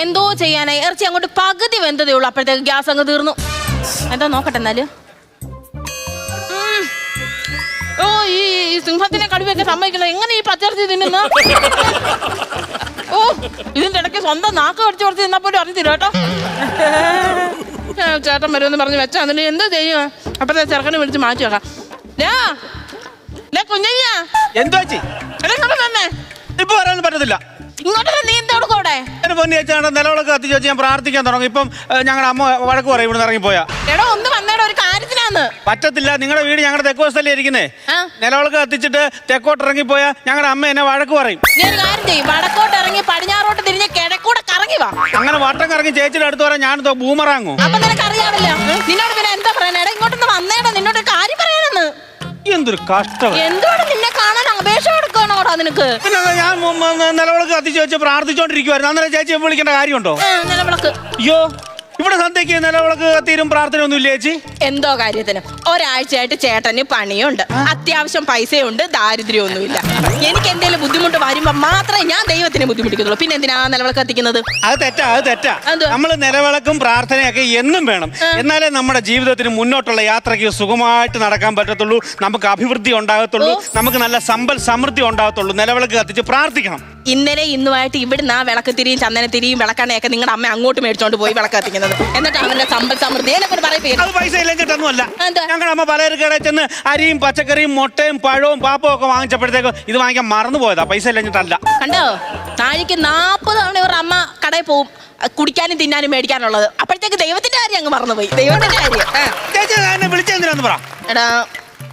എന്തോ ചെയ്യാനായി ഇറച്ചി അങ്ങോട്ട് പകുതി വെന്തതേ ഉള്ളൂ, അപ്പോഴത്തേക്ക് ഗ്യാസ് അങ്ങ് തീർന്നു. എന്താ നോക്കട്ടെ എന്നാല്. ഓ ഈ സിംഹത്തിനെ കടുവയൊക്കെ സമ്മതിക്കുന്നത് എങ്ങനെ ഈ പച്ചിറച്ചി തിന്നുന്ന? ഓ ഇതിന്റെ ഇടയ്ക്ക് സ്വന്തം നാക്ക് കടിച്ചു കുറച്ച് തിന്നാ പോലും അറിയത്തില്ല കേട്ടോ. ചേട്ടൻ വരുമെന്ന് പറഞ്ഞ് വെച്ചാ അതിന് എന്താ ചെയ്യുക? അപ്പഴത്തെ ചെറുക്കനെ വിളിച്ച് മാറ്റി വെക്കാം. കുഞ്ഞയ്യാ എന്തോ തന്നെ ഇപ്പൊ പറയാനൊന്നും പറ്റത്തില്ല. ഇങ്ങോട്ട് നീ എന്തോടുക്കും അവിടെ? എന്റെ പൊന്നി ചേച്ചാണ് നിലവിളക്ക് കത്തിച്ച് വെച്ച് ഞാൻ പ്രാർത്ഥിക്കാൻ തുടങ്ങി. ഇപ്പം ഞങ്ങളുടെ അമ്മ വഴക്ക് പറയും ഇവിടെ ഇറങ്ങിപ്പോയാ. എടോ ഒന്ന് വന്നേടോ, ഒരു കാര്യത്തിനാന്ന്. പറ്റത്തില്ല, നിങ്ങളുടെ വീട് ഞങ്ങളുടെ തെക്കോസ്റ്റല്ലേ ഇരിക്കുന്നേ. നിലവിളക്ക് കത്തിച്ചിട്ട് തെക്കോട്ട് ഇറങ്ങിപ്പോയാ ഞങ്ങളുടെ അമ്മ എന്നെ വഴക്ക് പറയും. നീ ഒരു കാര്യം ചെയ്യും, വടക്കോട്ട് ഇറങ്ങി പടിഞ്ഞാറോട്ട് തിരിഞ്ഞ് കിഴക്കൂടെ കറങ്ങി വാ. അങ്ങനെ വട്ടം കറങ്ങി ചേച്ചിയുടെ അടുത്ത് പറയാൻ ഞാൻ ബൂമറാങ്ങും. അപ്പൊ നിനക്ക് അറിയാമല്ലോ നിന്നോട് പിന്നെ എന്താ പറയാനാ? ഇങ്ങോട്ടൊന്ന് വന്നേടാ, നിന്നോട് കാര്യം പറയാനെന്ന്. എന്തൊരു കഷ്ടം. എന്തുകൊണ്ട് നിന്നെ കാണാൻ അപേക്ഷ കൊടുക്കണോടാ നിനക്ക്? പിന്നെ ഞാൻ നിലവിളക്ക് കത്തിച്ച് വെച്ച് പ്രാർത്ഥിച്ചോണ്ടിരിക്കുവായിരുന്നു. അന്നേരം ചേച്ചി വിളിക്കേണ്ട കാര്യമുണ്ടോ? നിലവിളക്ക് അയ്യോ, ഇവിടെ സന്ധ്യക്ക് നിലവിളക്ക് കത്തിയും പ്രാർത്ഥന ഒന്നും ഇല്ല ചേച്ചി? എന്തോ കാര്യത്തിന് ഒരാഴ്ചയായിട്ട് ചേട്ടന് പണിയുണ്ട്, അത്യാവശ്യം പൈസയുണ്ട്, ദാരിദ്ര്യമൊന്നുമില്ല. എനിക്ക് എന്തെങ്കിലും ബുദ്ധിമുട്ട് വരുമ്പോ മാത്രമേ ഞാൻ ദൈവത്തിനെ ബുദ്ധിമുട്ടിക്കുന്നുള്ളൂ. പിന്നെ എന്തിനാ നിലവിളക്ക് കത്തിക്കുന്നത്? അത് തെറ്റാ. നമ്മൾ നിലവിളക്കും പ്രാർത്ഥനയൊക്കെ എന്നും വേണം. എന്നാലേ നമ്മുടെ ജീവിതത്തിന് മുന്നോട്ടുള്ള യാത്രയ്ക്ക് സുഖമായിട്ട് നടക്കാൻ പറ്റത്തുള്ളൂ, നമുക്ക് അഭിവൃദ്ധി ഉണ്ടാകത്തുള്ളൂ, നമുക്ക് നല്ല സമ്പൽ സമൃദ്ധി ഉണ്ടാകത്തുള്ളൂ. നിലവിളക്ക് കത്തിച്ച് പ്രാർത്ഥിക്കണം. ഇന്നലെ ഇന്നുമായിട്ട് ഇവിടുന്ന് ആ വിളക്കത്തിരിയും ചന്ദനത്തിരിയും വിളക്കണ്ണയൊക്കെ നിങ്ങളുടെ അമ്മ അങ്ങോട്ട് മേടിച്ചോണ്ട് പോയി വിളക്ക് കത്തിക്കുന്നത്. എന്നിട്ട് അവന്റെ സമ്പൽ സമൃദ്ധി അത് പൈസ ഇല്ലെങ്കിട്ടൊന്നുമല്ല. ഞങ്ങളുടെ അമ്മ പലചരക്കടയിൽ ചെന്ന് അരിയും പച്ചക്കറിയും മുട്ടയും പഴവും പാപ്പവും ഒക്കെ വാങ്ങിച്ചപ്പോഴത്തേക്ക് ഇത് വാങ്ങിക്കാൻ മറന്നുപോയതാ, പൈസ ഇല്ലെങ്കിട്ടല്ല. കണ്ടോ, നാഴിക്ക് 40 തവണ ഒരു അമ്മ കടയിൽ പോവും കുടിക്കാനും തിന്നാനും മേടിക്കാനുള്ളത്. അപ്പോഴത്തേക്ക് ദൈവത്തിന്റെ കാര്യം അങ്ങ് മറന്നുപോയി. ദൈവത്തിന്റെ കാര്യം വിളിച്ചെന്തിനാന്ന് പറ. എടാ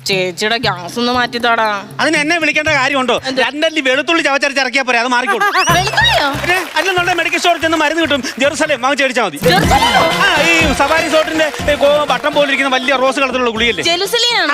ചേച്ചിയുടെ ഗ്യാസ് ഒന്ന് മാറ്റിത്താടാ. അതിന് എന്നെ വിളിക്കേണ്ട കാര്യമുണ്ടോ? രണ്ടല്ലി വെളുത്തുള്ളി ചവച്ചരച്ചിറക്കിയാ പോരെ, അത് മാറിക്കോളും. അല്ലെന്നുണ്ടെ മെഡിക്കൽ സ്റ്റോറിൽ ചെന്ന് മരുന്ന് കിട്ടും, ജെറുസലേം വാങ്ങിച്ച് മേടിച്ചാൽ മതി. ഈ സവാരി റിസോർട്ടിന്റെ ബട്ടൺ പോലിരിക്കുന്ന വലിയ റോസ് കളത്തിലുള്ള ഗുളിയല്ലേ,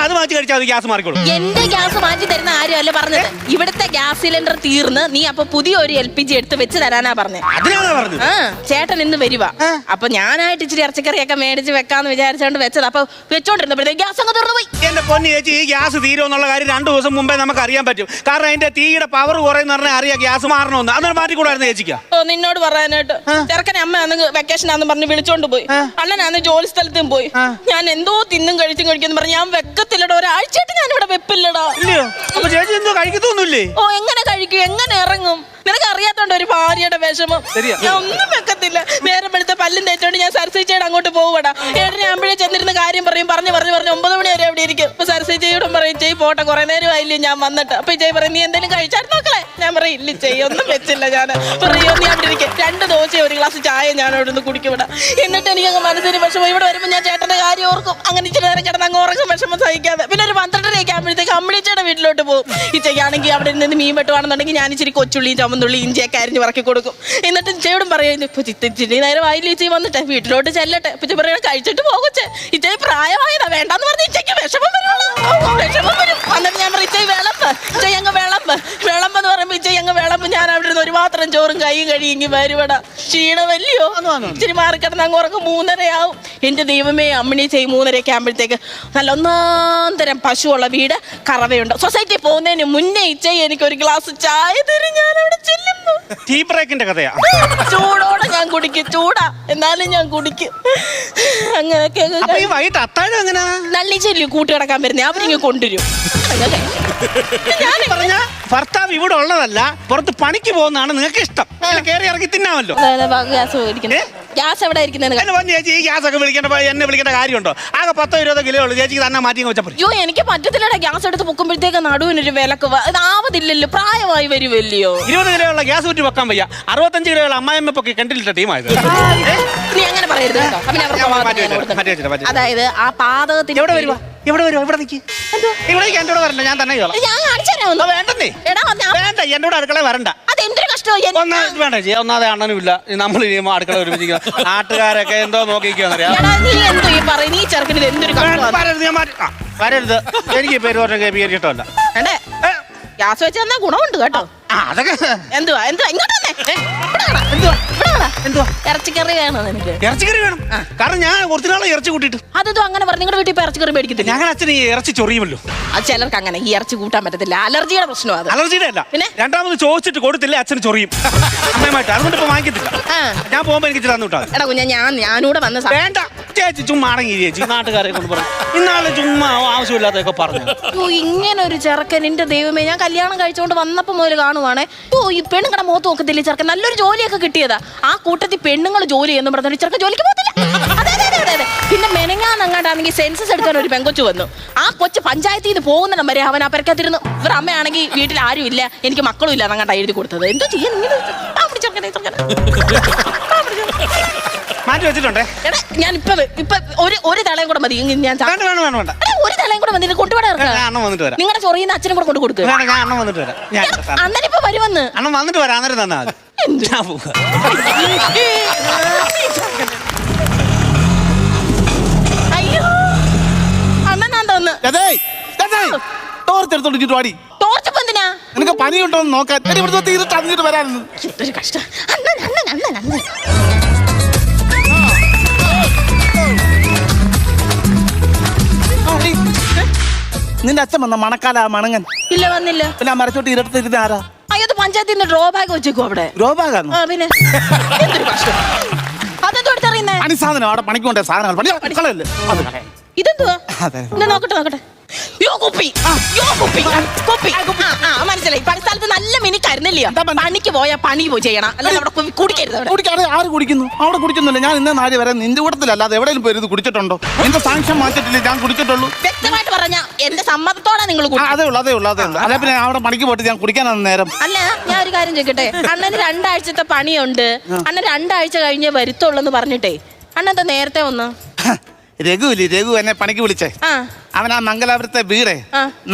അത് വാങ്ങിച്ച് കഴിച്ചാൽ അത് ഗ്യാസ് മാറിക്കോളും. എന്റെ ഗ്യാസ് മാറ്റി തരുന്ന കാര്യമല്ല പറഞ്ഞത്. ഇവിടുത്തെ ഗ്യാസ് സിലിണ്ടർ തീർന്ന് നീ അപ്പൊ പുതിയൊരു LPG എടുത്ത് വെച്ച് തരാനാ പറഞ്ഞത്. അതിനാണ് പറഞ്ഞത്. ചേട്ടൻ ഇന്ന് വരുവാ. അപ്പൊ ഞാനായിട്ട് ഇച്ചിരി ഇറച്ചിക്കറിയൊക്കെ മേടിച്ച് വെക്കാന്ന് വിചാരിച്ചോണ്ട് വെച്ചത്. അപ്പൊ വെച്ചോണ്ടിരുന്നപ്പോഴത്തേക്ക് ഗ്യാസ് അങ്ങ് തീർന്നു പോയി. എന്റെ പൊന്നി ചേച്ചി, ഈ ഗ്യാസ് തീരുമെന്നുള്ള കാര്യം 2 ദിവസം മുമ്പേ നമുക്ക് അറിയാൻ പറ്റും. കാരണം അതിന്റെ തീയുടെ പവർ കുറയെന്ന് പറഞ്ഞാൽ അറിയാം ഗ്യാസ് മാറണമെന്ന്. അന്നേരം മാറ്റിക്കൂടായിരുന്നു ചേച്ചിക്ക്? നിന്നോട് പറയാനായിട്ട് ചെറുക്കനെ അമ്മ അന്ന് വെക്കേഷനാന്ന് പറഞ്ഞ് വിളിച്ചോണ്ട് പോയി. അണ്ണനാന്ന് ജോലി സ്ഥലത്തും പോയി. ഞാൻ എന്തോ തിന്നും കഴിക്കുന്നു പറഞ്ഞ് ഞാൻ വെക്കത്തില്ലടോ, ഒരാഴ്ചയായിട്ട് ഞാൻ ഇവിടെ വെപ്പില്ലടാ. അപ്പൊ ചേച്ചി എന്തോ കഴിക്കത്തൊന്നുമില്ലേ? ഓ എങ്ങനെ കഴിക്കും, എങ്ങനെ ഇറങ്ങും? നിനക്ക് അറിയാത്തോണ്ട് ഒരു ഭാര്യയുടെ വിഷമം. ഞാൻ ഒന്നും വെക്കത്തില്ല. നേരം വെളുത്ത പല്ലും തേച്ചോണ്ട് ഞാൻ സരസ്വതിച്ചേടെ അങ്ങോട്ട് പോവടാ. 7:30 ആകുമ്പോഴേ ചെന്നിരുന്ന കാര്യം പറയും, പറഞ്ഞ് 9 മണി വരെ അവിടെ ഇരിക്കും. അപ്പൊ സരസ്വതിയോടും പറയും, ചെയ് പോട്ടെ, കുറെ നേരമായില്ലേ ഞാൻ വന്നിട്ട്. അപ്പൊ ചെയ് പറയും, നീ എന്തെങ്കിലും കഴിച്ചായിരുന്നു മക്കളെ? ഞാൻ പറയും, ഇല്ല ചെയ്യൊന്നും വെച്ചില്ല. ഞാൻ പറയോ നീ അവിടെ ഇരിക്കും. 2 ദോശയും 1 ഗ്ലാസ് ചായ ഞാൻ അവിടെ നിന്ന് കുടിക്കും. എന്നിട്ട് എനിക്ക് അങ്ങ് മനസ്സിന് വിഷമം. ഇവിടെ വരുമ്പോൾ ഞാൻ ചേട്ടന്റെ കാര്യം ഓർക്കും. അങ്ങനെ ഇച്ചിരി നേരം കിടന്ന് അങ്ങ് ഉറങ്ങും, വിഷമം സഹിക്കാതെ. പിന്നെ ഒരു 12:30 ആകുമ്പോഴത്തേക്ക് അമ്മിളിച്ചയുടെ വീട്ടിലോട്ട് പോകും. ഈ ചെയ്യാണെങ്കിൽ അവിടെ നിന്ന് മീൻ വെട്ടുവാണെന്നുണ്ടെങ്കിൽ ഞാൻ ഇച്ചിരി കൊച്ചുള്ളിയും ചമ്മന്തുള്ളി ഇഞ്ചിയൊക്കെ അരിഞ്ഞ് പറക്കി കൊടുക്കും. എന്നിട്ട് ചേടും പറയും, ഇപ്പൊ ഇച്ചിരി നേരം ആയില്ലേ ഇച്ചി വന്നിട്ട് വീട്ടിലോട്ട് ചെല്ലട്ടെ. ഇപ്പൊ പറയണ കഴിച്ചിട്ട് പോകച്ചേ, ഇച്ചേ പ്രായമായതാ വേണ്ടാന്ന് പറഞ്ഞ് ഇച്ചയ്ക്ക് വിഷമം വരും. എന്നിട്ട് ഞാൻ പറയും, ഇച്ചൈ വിളമ്പ്, ഇച്ചൈ അങ്ങ് വിളമ്പെന്ന് പറയുമ്പോ ഇച്ചൈ അങ്ങ് വിളമ്പ്. ഞാൻ അവിടെ ഇരുന്ന് ഒരു പാത്രം ചോറും കൈയും കഴിയെങ്കിൽ വരുവടാ. ക്ഷീണമല്ലയോ? ഇച്ചിരി മാറിക്കിടന്ന് അങ്ങ് ഉറങ്ങും. 3:30 ആവും. എന്റെ ദൈവമേ, അമ്മിണി ചെയ്യും 3:30 ആകുമ്പോഴത്തേക്ക് നല്ല ഒന്നാന്തരം പശുവുള്ള വീട്, കറവയുണ്ട്. സൊസൈറ്റി പോകുന്നതിന് മുന്നേ ഇച്ചൈ എനിക്ക് 1 ഗ്ലാസ് ചായ തരും. ഞാൻ അവിടെ ചെല്ലുന്നു. ടീ ബ്രേക്കിന്റെ കഥയാ. ചൂടോടെ ഞാൻ കുടിക്കും, ചൂടാ എന്നാലും ഞാൻ കുടിക്കും. അങ്ങനെയൊക്കെ വൈകിട്ട് അത്താഴം എങ്ങനെയാ? നല്ല ചെല്ലു കൂട്ടി കിടക്കാൻ വരുന്നേ, അവരിങ്ങ് കൊണ്ടുവരും. ഞാൻ പറഞ്ഞ ഭർത്താവ് ഇവിടെ ഉള്ളതല്ല, പുറത്ത് പണിക്ക് പോകുന്നതാണ് നിങ്ങൾക്ക് ഇഷ്ടം. കയറി ഇറങ്ങി തിന്നാമല്ലോ. ഗ്യാസ് എവിടെ ഇരിക്കുന്നത്? ചേച്ചി ഈ ഗ്യാസ് ഒക്കെ എന്നെ വിളിക്കേണ്ട കാര്യമുണ്ടോ? ആകെ 10-20 കിലോ ഉള്ളൂ. ചേച്ചിക്ക് തന്നെ മാറ്റി വെച്ചാൽ അയ്യോ എനിക്ക് പറ്റത്തില്ലടാ. ഗ്യാസ് എടുത്ത് പൊക്കുമ്പോഴത്തേക്ക് നടുവിനൊരു വിലക്ക് ആവതില്ലല്ലോ, പ്രായമായി വരുമല്ലയോ. 20 കിലോ ഉള്ള ഗ്യാസ് കുറ്റി വെക്കാൻ വയ്യ. 65 കിലോ ഉള്ള അമ്മായിമ്മ പൊക്കി കണ്ടിലിട്ട ടീമായത്. നീ അങ്ങനെ പറയരുത് കേട്ടോ. അതായത് ആ പാതകത്തിന് എവിടെ വരുവാ? ഇവിടെ നിൽക്കി. ഇവിടെ എന്റെ കൂടെ വരണ്ട, ഞാൻ തന്നെ വേണ്ടേ? വേണ്ട, എന്റെ കൂടെ അടുക്കള വരണ്ട. അതെന്തൊരു കഷ്ടം. വേണ്ട ചേച്ചി, ഒന്നാതെ അണ്ണനും ഇല്ല. നമ്മൾ അടുക്കള ഒരുമിച്ച് നാട്ടുകാരൊക്കെ എന്തോ നോക്കിക്കോന്നറിയാം. വരരുത്, എനിക്ക് പേര് പറഞ്ഞ ഇഷ്ടമല്ല. ഗ്യാസ് വെച്ച് തന്നാ ഗുണമുണ്ട് കേട്ടോ. അതൊക്കെ എന്തുവാ ഇങ്ങോട്ട് ഇറച്ചിക്കറി വേണോ നിനക്ക്? ഇറച്ചിക്കറി വേണം. കാരണം ഞാൻ കുറച്ചു നാളെ ഇറച്ചി കൂട്ടിയിട്ട്. അതും അങ്ങനെ പറഞ്ഞു. നിങ്ങളുടെ വീട്ടിൽ ഇപ്പൊ ഇറച്ചിക്കറി മേടിക്കത്തില്ല? ഞങ്ങൾ അച്ഛൻ ഈ ഇറച്ചി ചൊറിയുമല്ലോ. അത് ചിലർക്ക് അങ്ങനെ ഈ ഇറച്ചി കൂട്ടാൻ പറ്റത്തില്ല. അലർജിയുടെ പ്രശ്നം അത്. അലർജിയുടെ അല്ല, പിന്നെ രണ്ടാമത് ചോദിച്ചിട്ട് കൊടുത്തില്ല അച്ഛന് ചൊറിയും അമ്മയുമായിട്ട്. അതുകൊണ്ട് ഇപ്പൊ വാങ്ങിക്കത്തില്ല. ഞാൻ പോകുമ്പോ എനിക്ക് തന്നു വിട്ടാ. എടാ കുഞ്ഞാ, ഞാനൂടെ വന്ന വേണ്ട ചേച്ചി, ചുമ്മാ അടങ്ങി ചേച്ചി. നാട്ടുകാരെ കൊണ്ട് പറഞ്ഞു ഇന്നാളെ ചുമ്മാ ആവശ്യമില്ലാത്തൊക്കെ പറഞ്ഞു. ഇങ്ങനെ ഒരു ചെറുക്കൻ, എന്റെ ദൈവമേ, ഞാൻ കല്യാണം കഴിച്ചുകൊണ്ട് വന്നപ്പോ മുതൽ കാണുവാണേ. ഈ പെണ്ണുങ്ങളുടെ മുഖത്ത് നോക്കത്തില്ല ചെറുക്കൻ. നല്ലൊരു ജോലിയൊക്കെ കിട്ടിയതാ. ആ കൂട്ടത്തിൽ പെണ്ണുങ്ങൾ ജോലി ചെയ്യുന്നു പറഞ്ഞു ചെറുക്കൻ ജോലിക്ക് പോകത്തില്ല. അതെ. പിന്നെ മെനങ്ങാന്നങ്ങാണ്ടാണെങ്കിൽ സെൻസസ് എടുക്കാൻ ഒരു പെങ്കൊച്ചു വന്നു. ആ കൊച്ചു പഞ്ചായത്തിൽ നിന്ന് പോകുന്നിടം വരെ അവൻ ആ പെരക്കത്തിരുന്നു. ഇവർ അമ്മയാണെങ്കിൽ വീട്ടിൽ ആരും ഇല്ല, എനിക്ക് മക്കളും ഇല്ല എന്നങ്ങാണ്ട് എഴുതി കൊടുത്തത്. എന്തോ ചെയ്യാൻ മാറ്റി വെച്ചിട്ടുണ്ടേ. എടാ ഞാൻ ഇപ്പൊ ഒരു തളയും കൂടെ മതി. ഞാൻ വേണ്ട. ഒരു തലയും കൂടെ മതി. കൊണ്ടുപോടാ. നിങ്ങളുടെ ചൊറിയുന്ന അച്ഛനും കൂടെ കൊണ്ട് കൊടുക്കുക. അണ്ണൻ വന്നിട്ട് വരാം. അന്നേരം വരുമെന്ന്. അണ്ണൻ വന്നിട്ട് വരാം. അന്നേരം തന്നാ മതി. അയ്യോ അണ്ണനാൻ തോന്നുന്നു. ടോർച്ചെടുത്തോണ്ടിട്ട് വാടി. ടോർച്ചപ്പ് എന്തിനാ? നിനക്ക് പനിയുണ്ടോ എന്ന് നോക്കാൻ. ഇവിടുത്തെ തീർത്ത് അങ്ങോട്ട് വരാൻ. എന്തൊരു കഷ്ടം. അണ്ണൻ നിന്റെ അച്ഛൻ വന്ന മണക്കാല മണങ്ങൻ? ഇല്ല, വന്നില്ല. പിന്നെ ആ മരച്ചോട്ട് ഇരട്ടിരുന്ന ആരാ? അയ്യത് പഞ്ചായത്തിൽ നിന്ന് ഡ്രോ ബാഗ് വെച്ചേക്കും അവിടെ. ഡ്രോ ബാഗാണോ? പിന്നെ എന്തൊരു കഷ്ടം. അതെന്തോ എടുത്തറിയുന്നേ? പണി സാധനം അവിടെ പണിക്ക് കൊണ്ടേ സാധനങ്ങൾ. ഇതെന്തുവാ? നോക്കട്ടെ. മനസ്സിലായി. പണിസ്ഥലത്ത് നല്ല മിനിക്കായിരുന്നില്ലയോ? പണിക്ക് പോയാ പണി പോയി ചെയ്യണം, അല്ലാതെ അവിടെ കുടിക്കരുത്. കുടിക്കാതെ ആര് കുടിക്കുന്നു? അവിടെ കുടിക്കുന്നില്ല. ഞാൻ ഇന്ന നാട് വരെ നിന്റെ കൂട്ടത്തിലല്ലാതെ എവിടെയും പോയി കുടിച്ചിട്ടുണ്ടോ? നിന്റെ സാങ്ഷൻ മാറ്റിട്ടില്ലേ? ഞാൻ കുടിച്ചിട്ടുള്ളൂ. വ്യക്തമായിട്ട് പറഞ്ഞ എന്റെ സമ്മതത്തോടെ നിങ്ങൾ അതേ ഉള്ളൂ. അതേ പിന്നെ അവിടെ പണിക്ക് പോയിട്ട് ഞാൻ കുടിക്കാനാണ് നേരം. അല്ല, ഞാൻ ഒരു കാര്യം ചോദിക്കട്ടെ. അണ്ണന് 2 ആഴ്ചത്തെ പണിയുണ്ട്. അണ്ണൻ 2 ആഴ്ച കഴിഞ്ഞേ വരുത്തുള്ളൂ എന്ന് പറഞ്ഞിട്ടേ അണ്ണന്താ നേരത്തെ വന്നു? രഘു എന്നെ പണിക്ക് വിളിച്ചേ. അവൻ ആ മംഗലാപുരത്തെ വീടേ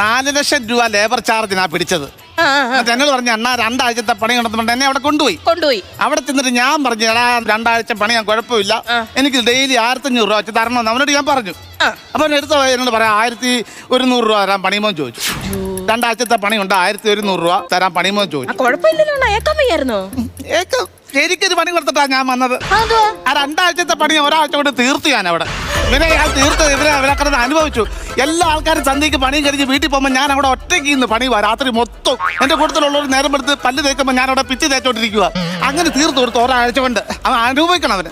4 ലക്ഷം രൂപ ലേബർ ചാർജിനാ പിടിച്ചത്. എന്നോട് പറഞ്ഞു അണ്ണാ 2 ആഴ്ചത്തെ പണി ഉണ്ടെന്ന് എന്നെ അവിടെ കൊണ്ടുപോയി. അവിടെ ചെന്നിട്ട് ഞാൻ പറഞ്ഞു എടാ 2 ആഴ്ച പണി ഞാൻ കുഴപ്പമില്ല, എനിക്ക് ഡെയിലി 1500 രൂപ വെച്ച് തരണമെന്ന് അവനോട് ഞാൻ പറഞ്ഞു. അപ്പൊ എടുത്ത എന്നോട് പറയാം 1100 രൂപ തരാൻ പണിയുമോ ചോദിച്ചു. 2 ആഴ്ചത്തെ പണിയുണ്ട്, 1100 രൂപ തരാൻ പണിയുമോ ചോദിച്ചു. കുഴപ്പമില്ലല്ലോ. എനിക്കൊരു പണി കൊടുത്തിട്ടാ ഞാൻ വന്നത്. ആ 2 ആഴ്ചത്തെ പണി ഒരാഴ്ച കൊണ്ട് തീർത്തു ഞാൻ അവിടെ. ഇവനെ ഞാൻ തീർത്ത് ഇവരെ കിടന്ന് അനുഭവിച്ചു. എല്ലാ ആൾക്കാരും സന്ധ്യക്ക് പണിയും കഴിഞ്ഞ് വീട്ടിൽ പോകുമ്പോൾ ഞാൻ അവിടെ ഒറ്റയ്ക്ക് ഇന്ന് പണി രാത്രി മൊത്തം എന്റെ കൂട്ടത്തിലുള്ളവർ നേരം എടുത്ത് പല്ല് തേക്കുമ്പോൾ ഞാൻ അവിടെ പിച്ച് തേച്ചോണ്ടിരിക്കുക. അങ്ങനെ തീർത്ത് കൊടുത്ത് ഒരാഴ്ച കൊണ്ട് അവൻ അനുഭവിക്കണം. അവന്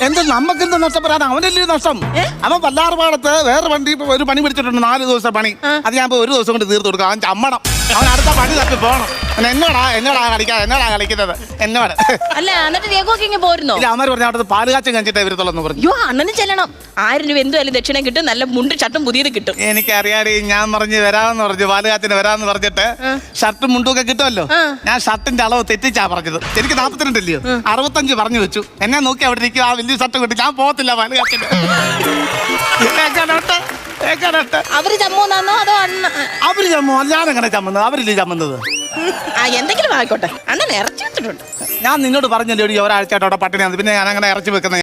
എന്താ നമുക്കെന്ത് നഷ്ടപ്പെടാൻ? അവനല്ലേ നഷ്ടം. അവൻ പല്ലാർപാടത്ത് വേറെ വണ്ടി ഒരു പണി പിടിച്ചിട്ടുണ്ട് 4 ദിവസം പണി. അത് ഞാൻ 1 ദിവസം കൊണ്ട് തീർത്ത് കൊടുക്കാം. അവൻ ചമ്മണം. അവൻ അടുത്ത പണി തപ്പി പോകണം. എന്നോടാ കളിക്കുന്നത് എന്നോട്. അല്ല എന്നിട്ട് രഘുവിങ് പോരുന്നോ? അമ്മ പറഞ്ഞ അവിടുത്തെ പാലുകാച്ചം കഴിച്ചിട്ടേ വരത്തുള്ളൂ പറഞ്ഞു. അണ്ണന് ചെല്ലണം. 1000 രൂപ എന്തുമായാലും ദക്ഷിണ കിട്ടും. നല്ല മുണ്ടും ഷർട്ടും പുതിയത് കിട്ടും. എനിക്കറിയാടി. ഞാൻ പറഞ്ഞു വരാമെന്ന് പറഞ്ഞു, പാലുകാച്ചിന് വരാമെന്ന് പറഞ്ഞിട്ട് ഷർട്ടും മുണ്ടും ഒക്കെ കിട്ടുമല്ലോ. ഞാൻ ഷർട്ടിന്റെ അളവ് തെറ്റിച്ചാ പറഞ്ഞത്. എനിക്ക് 42 ഇല്ലയോ, 65 പറഞ്ഞു വെച്ചു. എന്നെ നോക്കി അവിടെ ഇരിക്കും. ആ വലിയ ഷർട്ട് കിട്ടും. ഞാൻ പോകത്തില്ല പാലുകാച്ചിന്. അവര് ചമ്മൂന്നാന്നോ അതോ അണ്ണ? അവര് ചമ്മോ അല്ലാതെ എങ്ങനെ ചമ്മുന്നത്? അവരില്ലേ ചമ്മുന്നത്? എന്തെങ്കിലും ആയിക്കോട്ടെ. അണ്ണൻ ഇറച്ചി വെച്ചിട്ടുണ്ട്. ഞാൻ നിന്നോട് പറഞ്ഞല്ലോ ഒരാഴ്ചയായിട്ട് അവിടെ പട്ടിണി. പിന്നെ ഞാൻ അങ്ങനെ ഇറച്ചി വെക്കുന്നത്.